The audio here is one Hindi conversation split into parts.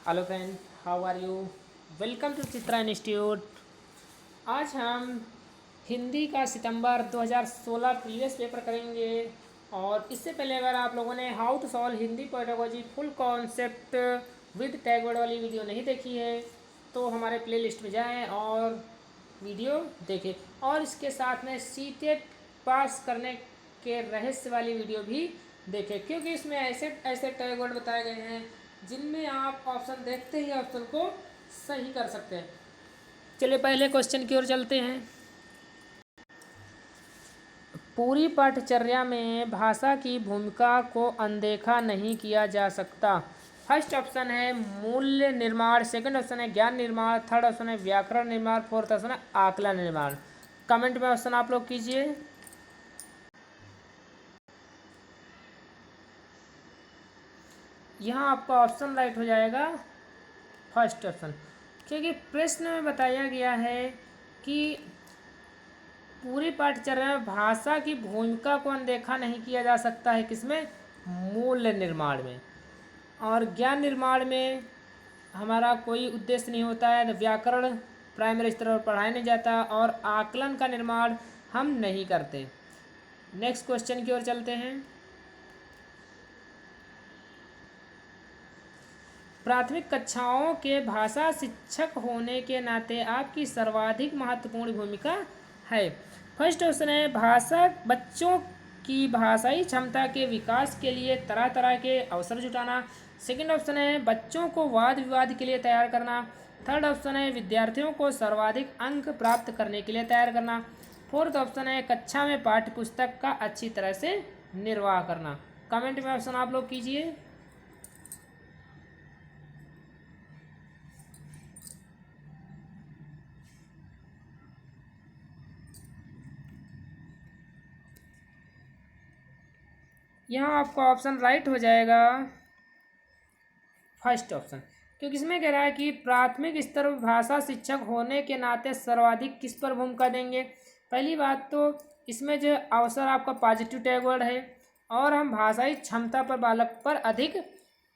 Hello friend, how are you? Welcome to Chitra institute. आज हम हिंदी का सितंबर 2016 प्रीवियस पेपर करेंगे। और इससे पहले अगर आप लोगों ने how to solve Hindi pedagogy full concept with tag word वाली वीडियो नहीं देखी है तो हमारे प्लेलिस्ट में जाएं और वीडियो देखें। और इसके साथ में सीटेट पास करने के रहस्य वाली वीडियो भी देखें, क्योंकि इसमें ऐसे ऐसे टैगवर्ड बताए गए हैं जिनमें आप ऑप्शन देखते ही ऑप्शन को सही कर सकते हैं। चलिए पहले क्वेश्चन की ओर चलते हैं। पूरी पाठचर्या में भाषा की भूमिका को अनदेखा नहीं किया जा सकता। फर्स्ट ऑप्शन है मूल्य निर्माण, सेकंड ऑप्शन है ज्ञान निर्माण, थर्ड ऑप्शन है व्याकरण निर्माण, फोर्थ ऑप्शन है आकलन निर्माण। कमेंट में ऑप्शन आप लोग कीजिए। यहाँ आपका ऑप्शन राइट हो जाएगा फर्स्ट ऑप्शन, क्योंकि प्रश्न में बताया गया है कि पूरी पाठचर्या में भाषा की भूमिका को अनदेखा नहीं किया जा सकता है। किसमें? मूल्य निर्माण में। और ज्ञान निर्माण में हमारा कोई उद्देश्य नहीं होता है, व्याकरण प्राइमरी स्तर पर पढ़ाया नहीं जाता, और आकलन का निर्माण हम नहीं करते। नेक्स्ट क्वेश्चन की ओर चलते हैं। प्राथमिक कक्षाओं के भाषा शिक्षक होने के नाते आपकी सर्वाधिक महत्वपूर्ण भूमिका है। फर्स्ट ऑप्शन है भाषा बच्चों की भाषाई क्षमता के विकास के लिए तरह तरह के अवसर जुटाना। सेकंड ऑप्शन है बच्चों को वाद विवाद के लिए तैयार करना। थर्ड ऑप्शन है विद्यार्थियों को सर्वाधिक अंक प्राप्त करने के लिए तैयार करना। फोर्थ ऑप्शन है कक्षा में पाठ्य पुस्तक का अच्छी तरह से निर्वाह करना। कमेंट में ऑप्शन आप लोग कीजिए। यहाँ आपका ऑप्शन राइट हो जाएगा फर्स्ट ऑप्शन, क्योंकि इसमें कह रहा है कि प्राथमिक स्तर पर भाषा शिक्षक होने के नाते सर्वाधिक किस पर भूमिका देंगे। पहली बात तो इसमें जो अवसर आपका पॉजिटिव टैग वर्ड है, और हम भाषाई क्षमता पर बालक पर अधिक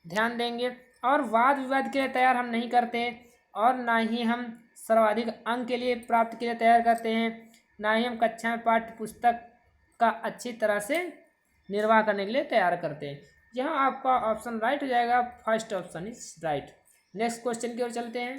ध्यान देंगे, और वाद विवाद के लिए तैयार हम नहीं करते, और ना ही हम सर्वाधिक अंक के लिए प्राप्त के लिए तैयार करते हैं, ना ही हम कक्षा में पाठ्य पुस्तक का अच्छी तरह से निर्वाह करने के लिए तैयार करते हैं। यहाँ आपका ऑप्शन राइट हो जाएगा, first option is right. Next question की ओर चलते हैं।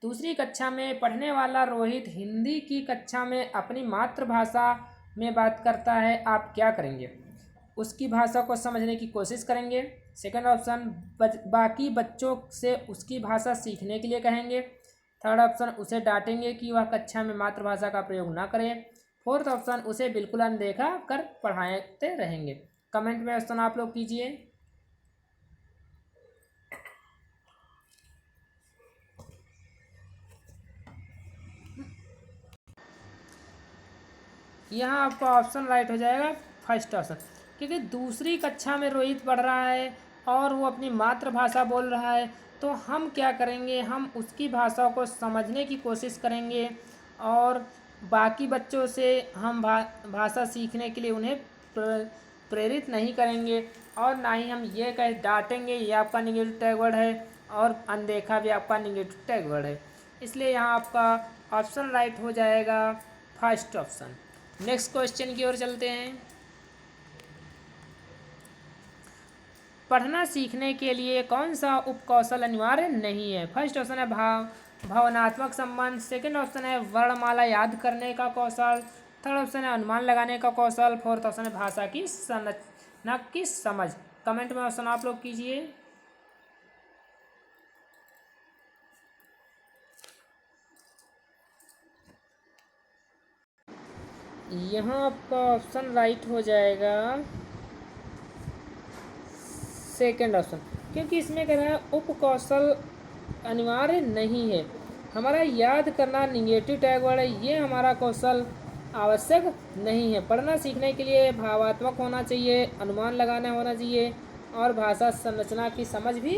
दूसरी कक्षा में पढ़ने वाला रोहित हिंदी की कक्षा में अपनी मातृभाषा में बात करता है, आप क्या करेंगे? उसकी भाषा को समझने की कोशिश करेंगे। सेकंड ऑप्शन बाकी बच्चों से उसकी भाषा सीखने के लिए कहेंगे। थर्ड ऑप्शन उसे डांटेंगे कि वह कक्षा में मातृभाषा का प्रयोग ना करे। फोर्थ ऑप्शन उसे बिल्कुल अनदेखा कर पढ़ाते रहेंगे। कमेंट में ऑप्शन आप लोग कीजिए। यहाँ आपका ऑप्शन राइट हो जाएगा फर्स्ट ऑप्शन, क्योंकि दूसरी कक्षा में रोहित पढ़ रहा है और वो अपनी मातृभाषा बोल रहा है, तो हम क्या करेंगे, हम उसकी भाषा को समझने की कोशिश करेंगे, और बाकी बच्चों से हम भाषा सीखने के लिए उन्हें प्रेरित नहीं करेंगे, और ना ही हम ये कह डांटेंगे, ये आपका निगेटिव टैग वर्ड है, और अनदेखा भी आपका निगेटिव टैग वर्ड है। इसलिए यहाँ आपका ऑप्शन राइट हो जाएगा फर्स्ट ऑप्शन। नेक्स्ट क्वेश्चन की ओर चलते हैं। पढ़ना सीखने के लिए कौन सा उपकौशल अनिवार्य नहीं है? फर्स्ट ऑप्शन है भावनात्मक संबंध, सेकंड ऑप्शन है वर्णमाला याद करने का कौशल, थर्ड ऑप्शन है अनुमान लगाने का कौशल, फोर्थ ऑप्शन है भाषा की संरचना की समझ। कमेंट में ऑप्शन आप लोग कीजिए। यहाँ आपका ऑप्शन राइट हो जाएगा सेकंड ऑप्शन, क्योंकि इसमें कह रहा है उपकौशल अनिवार्य नहीं है। हमारा याद करना निगेटिव टैग वर्ड है, ये हमारा कौशल आवश्यक नहीं है। पढ़ना सीखने के लिए भावात्मक होना चाहिए, अनुमान लगाना होना चाहिए, और भाषा संरचना की समझ भी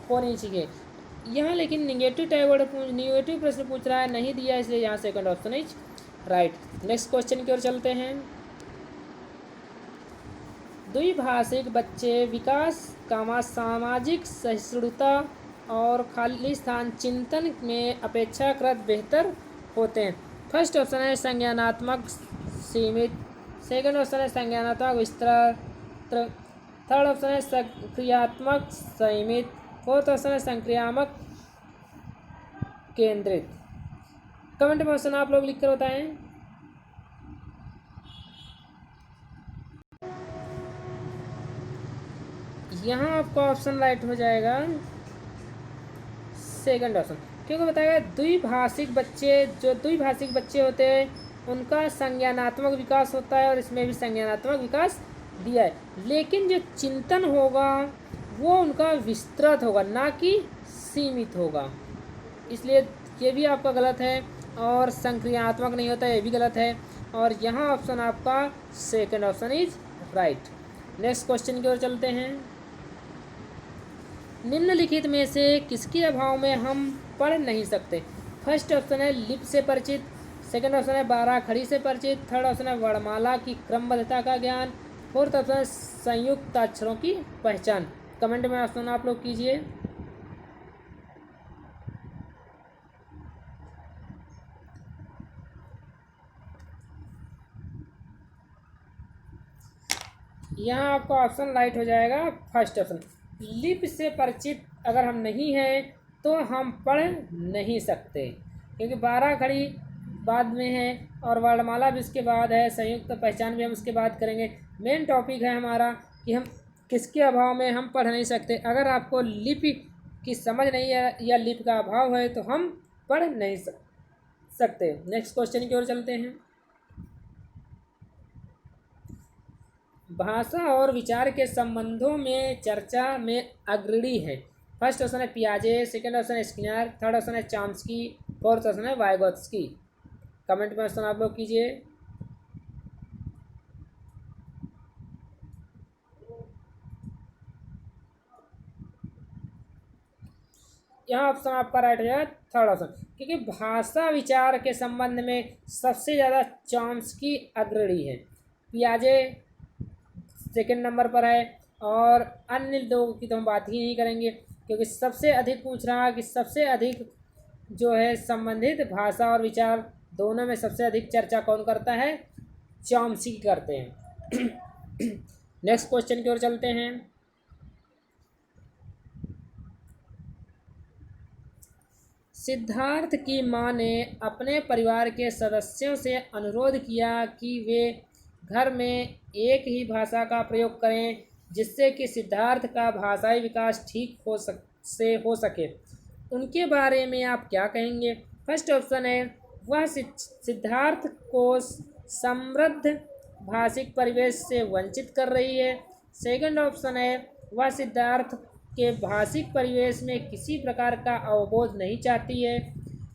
होनी चाहिए। यहाँ लेकिन निगेटिव टैग वर्ड निगेटिव प्रश्न पूछ रहा है, नहीं दिया, इसलिए यहाँ second option is right. Next question की ओर चलते हैं। द्विभाषिक बच्चे विकास सामाजिक सहिष्णुता और खालिस्तान चिंतन में अपेक्षाकृत बेहतर होते हैं। फर्स्ट ऑप्शन है संज्ञानात्मक सीमित, सेकंड ऑप्शन है संज्ञानात्मक विस्तृत, थर्ड ऑप्शन है सक्रियात्मक सीमित, फोर्थ ऑप्शन है संक्रियात्मक केंद्रित। कमेंट में ऑप्शन आप लोग लिखकर बताएं। यहाँ आपका ऑप्शन राइट हो जाएगा सेकंड ऑप्शन, क्योंकि बताएगा द्विभाषिक बच्चे होते हैं उनका संज्ञानात्मक विकास होता है और इसमें भी संज्ञानात्मक विकास दिया है, लेकिन जो चिंतन होगा वो उनका विस्तृत होगा ना कि सीमित होगा, इसलिए ये भी आपका गलत है। और संक्रियात्मक नहीं होता, ये भी गलत है। और यहाँ ऑप्शन आपका second option is right. Next question की ओर चलते हैं। निम्नलिखित में से किसके अभाव में हम पढ़ नहीं सकते? फर्स्ट ऑप्शन है लिप से परिचित, सेकंड ऑप्शन है बारह खड़ी से परिचित, थर्ड ऑप्शन है वर्णमाला की क्रमबद्धता का ज्ञान, फोर्थ ऑप्शन है संयुक्त अक्षरों की पहचान। कमेंट में ऑप्शन आप लोग कीजिए। यहाँ आपका ऑप्शन राइट हो जाएगा फर्स्ट ऑप्शन। लिप से परिचित अगर हम नहीं हैं तो हम पढ़ नहीं सकते, क्योंकि बारह खड़ी बाद में है और वर्णमाला भी उसके बाद है, संयुक्त पहचान भी हम उसके बाद करेंगे। मेन टॉपिक है हमारा कि हम किसके अभाव में हम पढ़ नहीं सकते। अगर आपको लिप की समझ नहीं है या लिप का अभाव है तो हम पढ़ नहीं सकते। नेक्स्ट क्वेश्चन की ओर चलते हैं। भाषा और विचार के संबंधों में चर्चा में अग्रणी है। फर्स्ट ऑप्शन है पियाजे, सेकंड ऑप्शन है स्किनर, थर्ड ऑप्शन है चॉम्स्की, फोर्थ ऑप्शन है वाइगोत्स्की। कमेंट में ऑप्शन आप लोग कीजिए। यहाँ ऑप्शन आपका राइट हो जाएगा थर्ड ऑप्शन, क्योंकि भाषा विचार के संबंध में सबसे ज़्यादा चॉम्स्की अग्रणी है, पियाजे सेकंड नंबर पर है, और अन्य दो की तो हम बात ही नहीं करेंगे, क्योंकि सबसे अधिक पूछ रहा है कि सबसे अधिक जो है संबंधित भाषा और विचार दोनों में सबसे अधिक चर्चा कौन करता है? चॉम्स्की करते हैं। नेक्स्ट क्वेश्चन की ओर चलते हैं। सिद्धार्थ की माँ ने अपने परिवार के सदस्यों से अनुरोध किया कि वे घर में एक ही भाषा का प्रयोग करें जिससे कि सिद्धार्थ का भाषाई विकास ठीक हो सके। उनके बारे में आप क्या कहेंगे? फर्स्ट ऑप्शन है वह सिद्धार्थ को समृद्ध भाषिक परिवेश से वंचित कर रही है। सेकंड ऑप्शन है वह सिद्धार्थ के भाषिक परिवेश में किसी प्रकार का अवबोध नहीं चाहती है।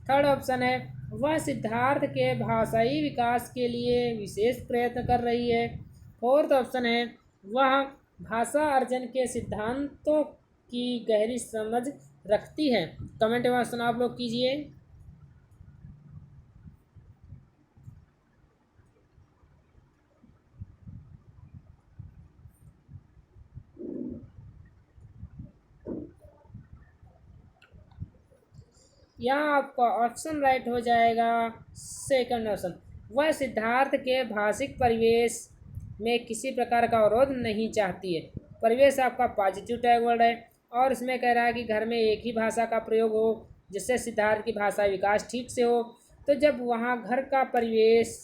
थर्ड ऑप्शन है वह सिद्धार्थ के भाषाई विकास के लिए विशेष प्रयत्न कर रही है। फोर्थ ऑप्शन है वह भाषा अर्जन के सिद्धांतों की गहरी समझ रखती है। कमेंट में ऑप्शन आप लोग कीजिए। यहाँ आपका ऑप्शन राइट हो जाएगा सेकंड ऑप्शन, वह सिद्धार्थ के भाषिक परिवेश में किसी प्रकार का अवरोध नहीं चाहती है। परिवेश आपका पॉजिटिव टैग वर्ड है और इसमें कह रहा है कि घर में एक ही भाषा का प्रयोग हो जिससे सिद्धार्थ की भाषा विकास ठीक से हो। तो जब वहाँ घर का परिवेश,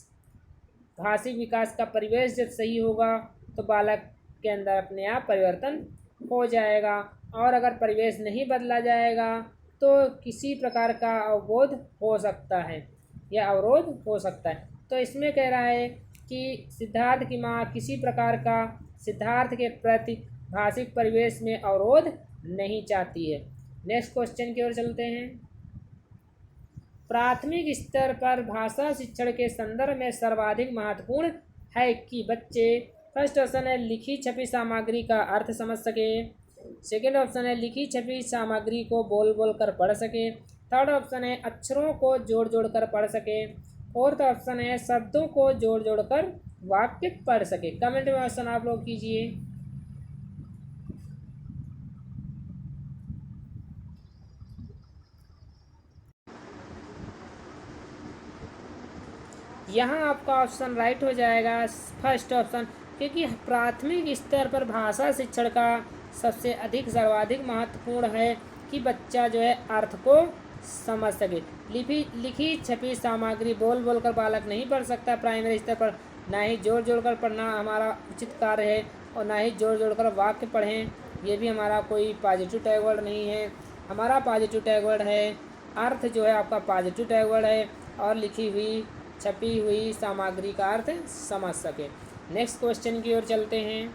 भाषिक विकास का परिवेश जब सही होगा तो बालक के अंदर अपने आप परिवर्तन हो जाएगा, और अगर परिवेश नहीं बदला जाएगा तो किसी प्रकार का अवरोध हो सकता है या अवरोध हो सकता है। तो इसमें कह रहा है कि सिद्धार्थ की माँ किसी प्रकार का सिद्धार्थ के प्रति भाषिक परिवेश में अवरोध नहीं चाहती है। नेक्स्ट क्वेश्चन की ओर चलते हैं। प्राथमिक स्तर पर भाषा शिक्षण के संदर्भ में सर्वाधिक महत्वपूर्ण है कि बच्चे, फर्स्ट ऑप्शन है लिखी छपी सामग्री का अर्थ समझ सके, सेकेंड ऑप्शन है लिखी छपी सामग्री को बोल बोल कर पढ़ सके, थर्ड ऑप्शन है अक्षरों को जोड़ जोड़ कर पढ़ सके, फोर्थ ऑप्शन है शब्दों को जोड़ जोड़ कर वाक्य पढ़ सके। कमेंट में क्वेश्चन आप लोग कीजिए। यहाँ आपका ऑप्शन राइट हो जाएगा फर्स्ट ऑप्शन, क्योंकि प्राथमिक स्तर पर भाषा शिक्षण का सबसे अधिक सर्वाधिक महत्वपूर्ण है कि बच्चा जो है अर्थ को समझ सके। लिखी छपी सामग्री बोल बोल कर बालक नहीं पढ़ सकता प्राइमरी स्तर पर। ना ही जोड़ जोड़ कर पढ़ना हमारा उचित कार्य है और ना ही जोड़ जोड़ कर वाक्य पढ़ें, ये भी हमारा कोई पॉजिटिव टैग वर्ड नहीं है। हमारा पॉजिटिव टैग वर्ड है अर्थ जो है आपका पॉजिटिव टैग वर्ड है, और लिखी हुई छपी हुई सामग्री का अर्थ समझ सके। नेक्स्ट क्वेश्चन की ओर चलते हैं।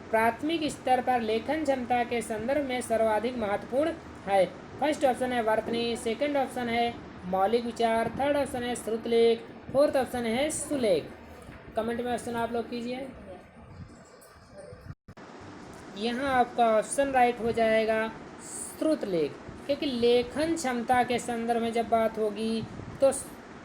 प्राथमिक स्तर पर लेखन क्षमता के संदर्भ में सर्वाधिक महत्वपूर्ण है। फर्स्ट ऑप्शन है वर्तनी, सेकंड ऑप्शन है मौलिक विचार, थर्ड ऑप्शन है श्रुतलेख, फोर्थ ऑप्शन है सुलेख। कमेंट में ऑप्शन आप लोग कीजिए। यहाँ आपका ऑप्शन राइट हो जाएगा श्रुतलेख, क्योंकि लेखन क्षमता के संदर्भ में जब बात होगी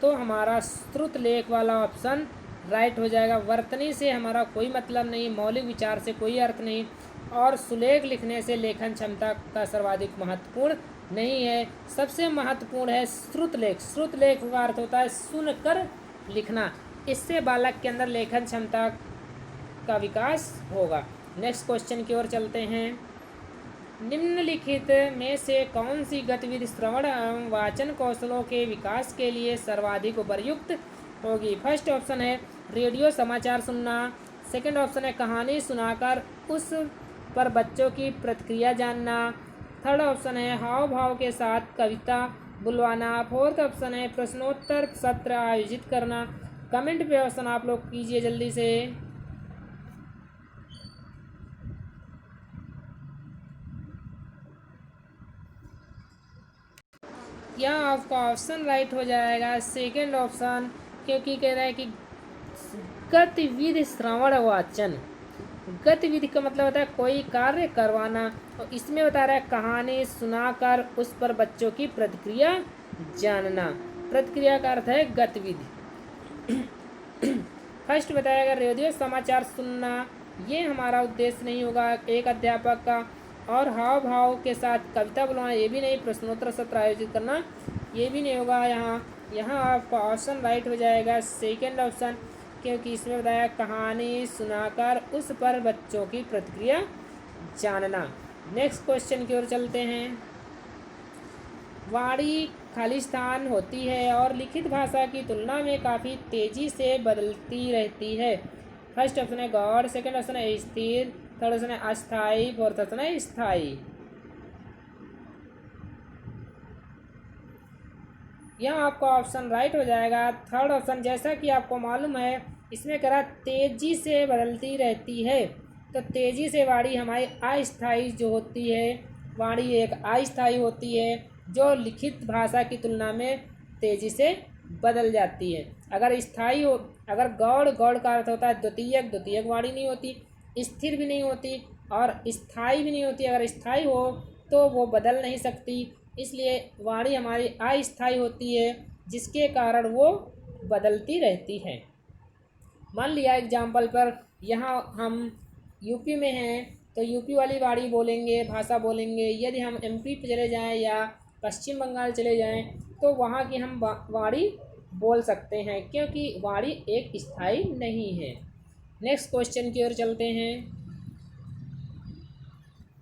तो हमारा श्रुतलेख वाला ऑप्शन राइट हो जाएगा। वर्तनी से हमारा कोई मतलब नहीं, मौलिक विचार से कोई अर्थ नहीं, और सुलेख लिखने से लेखन क्षमता का सर्वाधिक महत्वपूर्ण नहीं है। सबसे महत्वपूर्ण है श्रुतलेख। श्रुतलेख का अर्थ होता है सुनकर लिखना, इससे बालक के अंदर लेखन क्षमता का विकास होगा। नेक्स्ट क्वेश्चन की ओर चलते हैं। निम्नलिखित में से कौन सी गतिविधि श्रवण एवं वाचन कौशलों के विकास के लिए सर्वाधिक उपयुक्त होगी? फर्स्ट ऑप्शन है रेडियो समाचार सुनना, सेकंड ऑप्शन है कहानी सुनाकर उस पर बच्चों की प्रतिक्रिया जानना, थर्ड ऑप्शन है हाव भाव के साथ कविता बुलवाना, फोर्थ ऑप्शन है प्रश्नोत्तर सत्र आयोजित करना। कमेंट पे ऑप्शन आप लोग कीजिए जल्दी से। यहाँ आपका ऑप्शन राइट हो जाएगा सेकंड ऑप्शन, क्योंकि कह रहा है कि गतिविधि श्रवण वाचन। गतिविधि का मतलब होता है कोई कार्य करवाना, और इसमें बता रहा है कहानी सुनाकर उस पर बच्चों की प्रतिक्रिया जानना। प्रतिक्रिया का अर्थ है गतिविधि। फर्स्ट बताया गया रेडियो समाचार सुनना, ये हमारा उद्देश्य नहीं होगा एक अध्यापक का, और हाव भाव के साथ कविता बुलवाना ये भी नहीं, प्रश्नोत्तर सत्र आयोजित करना ये भी नहीं होगा। यहाँ आपका ऑप्शन राइट हो जाएगा सेकंड ऑप्शन, क्योंकि इसमें बताया कहानी सुनाकर उस पर बच्चों की प्रतिक्रिया जानना। नेक्स्ट क्वेश्चन की ओर चलते हैं। वाणी खालिस्तान होती है और लिखित भाषा की तुलना में काफ़ी तेज़ी से बदलती रहती है। फर्स्ट ऑप्शन है गौड़, सेकंड ऑप्शन है स्थिर, थर्ड ऑप्शन है अस्थाई, फोर्थ ऑप्शन है स्थाई। यहाँ आपका ऑप्शन राइट हो जाएगा थर्ड ऑप्शन। जैसा कि आपको मालूम है इसमें कह रहा तेज़ी से बदलती रहती है, तो तेज़ी से वाणी हमारी अस्थाई जो होती है, वाणी एक अस्थाई होती है जो लिखित भाषा की तुलना में तेज़ी से बदल जाती है। अगर स्थाई हो, अगर गौड़, गौड़ का अर्थ होता है द्वितीयक, द्वितीयक वाणी नहीं होती, स्थिर भी नहीं होती और स्थाई भी नहीं होती। अगर स्थाई हो तो वो बदल नहीं सकती, इसलिए वाणी हमारी अस्थाई होती है जिसके कारण वो बदलती रहती है। मान लिया एग्जाम्पल पर यहाँ हम यूपी में हैं तो यूपी वाली वाणी बोलेंगे, भाषा बोलेंगे। यदि हम एमपी पे चले जाएं या पश्चिम बंगाल चले जाएं तो वहाँ की हम वाणी बोल सकते हैं, क्योंकि वाणी एक स्थाई नहीं है। नेक्स्ट क्वेश्चन की ओर चलते हैं।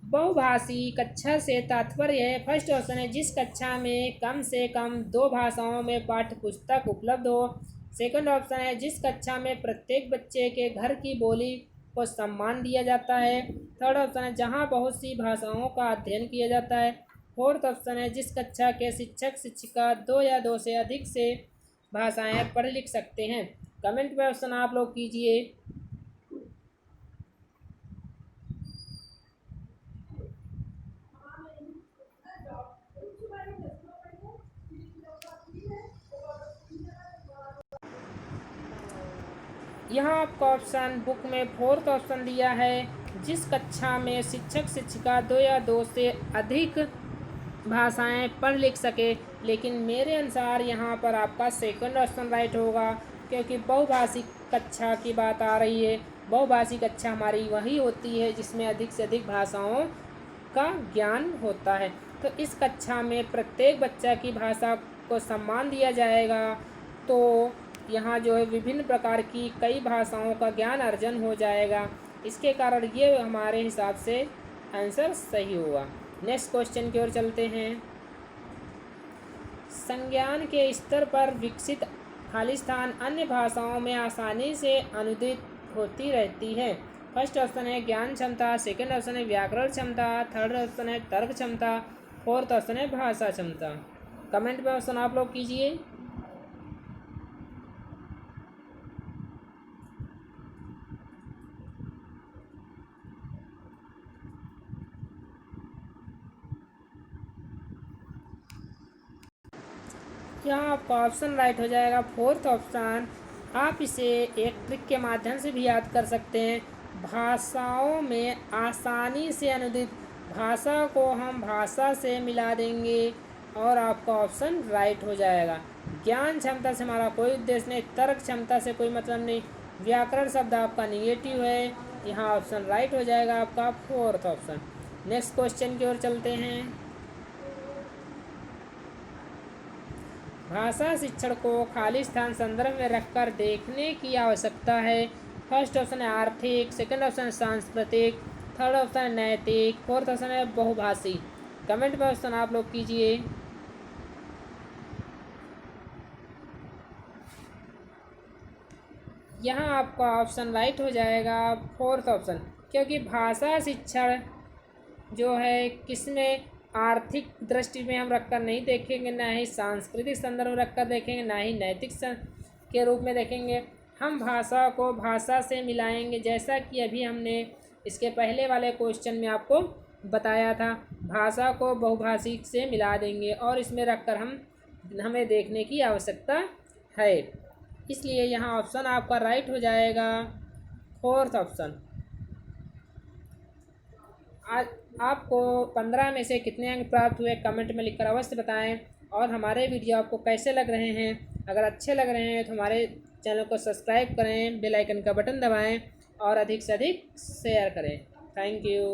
बहुभाषी कक्षा से तात्पर्य है, फर्स्ट ऑप्शन है जिस कक्षा में कम से कम 2 भाषाओं में पाठ्य पुस्तक उपलब्ध हो, सेकंड ऑप्शन है जिस कक्षा में प्रत्येक बच्चे के घर की बोली को सम्मान दिया जाता है, थर्ड ऑप्शन है जहां बहुत सी भाषाओं का अध्ययन किया जाता है, फोर्थ ऑप्शन है जिस कक्षा के शिक्षक शिक्षिका 2 या 2 से अधिक से भाषाएं पढ़ लिख सकते हैं। कमेंट में ऑप्शन आप लोग कीजिए। यहाँ आपका ऑप्शन बुक में फोर्थ ऑप्शन दिया है जिस कक्षा में शिक्षक शिक्षिका 2 या 2 से अधिक भाषाएं पढ़ लिख सके, लेकिन मेरे अनुसार यहाँ पर आपका सेकंड ऑप्शन राइट होगा, क्योंकि बहुभाषी कक्षा की बात आ रही है। बहुभाषी कक्षा हमारी वही होती है जिसमें अधिक से अधिक भाषाओं का ज्ञान होता है। तो इस कक्षा में प्रत्येक बच्चा की भाषा को सम्मान दिया जाएगा। तो यहाँ जो है विभिन्न प्रकार की कई भाषाओं का ज्ञान अर्जन हो जाएगा। इसके कारण ये हमारे हिसाब से आंसर सही होगा। नेक्स्ट क्वेश्चन की ओर चलते हैं। संज्ञान के स्तर पर विकसित खाली स्थान अन्य भाषाओं में आसानी से अनुदित होती रहती है। फर्स्ट ऑप्शन है ज्ञान क्षमता, सेकंड ऑप्शन है व्याकरण क्षमता, थर्ड ऑप्शन है तर्क क्षमता, फोर्थ ऑप्शन है भाषा क्षमता। कमेंट में ऑप्शन आप लोग कीजिए। यहाँ आपका ऑप्शन राइट हो जाएगा फोर्थ ऑप्शन। आप इसे एक ट्रिक के माध्यम से भी याद कर सकते हैं। भाषाओं में आसानी से अनुदित भाषा को हम भाषा से मिला देंगे और आपका ऑप्शन राइट हो जाएगा। ज्ञान क्षमता से हमारा कोई उद्देश्य नहीं, तर्क क्षमता से कोई मतलब नहीं, व्याकरण शब्द आपका निगेटिव है। यहाँ ऑप्शन राइट हो जाएगा आपका फोर्थ ऑप्शन। नेक्स्ट क्वेश्चन की ओर चलते हैं। भाषा शिक्षण को खाली स्थान संदर्भ में रखकर देखने की आवश्यकता है। फर्स्ट ऑप्शन है आर्थिक, सेकंड ऑप्शन है सांस्कृतिक, थर्ड ऑप्शन है नैतिक, फोर्थ ऑप्शन है बहुभाषी। कमेंट में ऑप्शन आप लोग कीजिए। यहाँ आपका ऑप्शन राइट हो जाएगा फोर्थ ऑप्शन, क्योंकि भाषा शिक्षण जो है किसमें आर्थिक दृष्टि में हम रखकर नहीं देखेंगे, ना ही सांस्कृतिक संदर्भ में रखकर देखेंगे, ना ही नैतिक के रूप में देखेंगे। हम भाषा को भाषा से मिलाएंगे, जैसा कि अभी हमने इसके पहले वाले क्वेश्चन में आपको बताया था। भाषा को बहुभाषी से मिला देंगे और इसमें रखकर हमें देखने की आवश्यकता है। इसलिए यहाँ ऑप्शन आपका राइट हो जाएगा फोर्थ ऑप्शन। आज आपको 15 में से कितने अंक प्राप्त हुए कमेंट में लिखकर अवश्य बताएं। और हमारे वीडियो आपको कैसे लग रहे हैं, अगर अच्छे लग रहे हैं तो हमारे चैनल को सब्सक्राइब करें, बेल आइकन का बटन दबाएं और अधिक से अधिक शेयर करें। Thank you.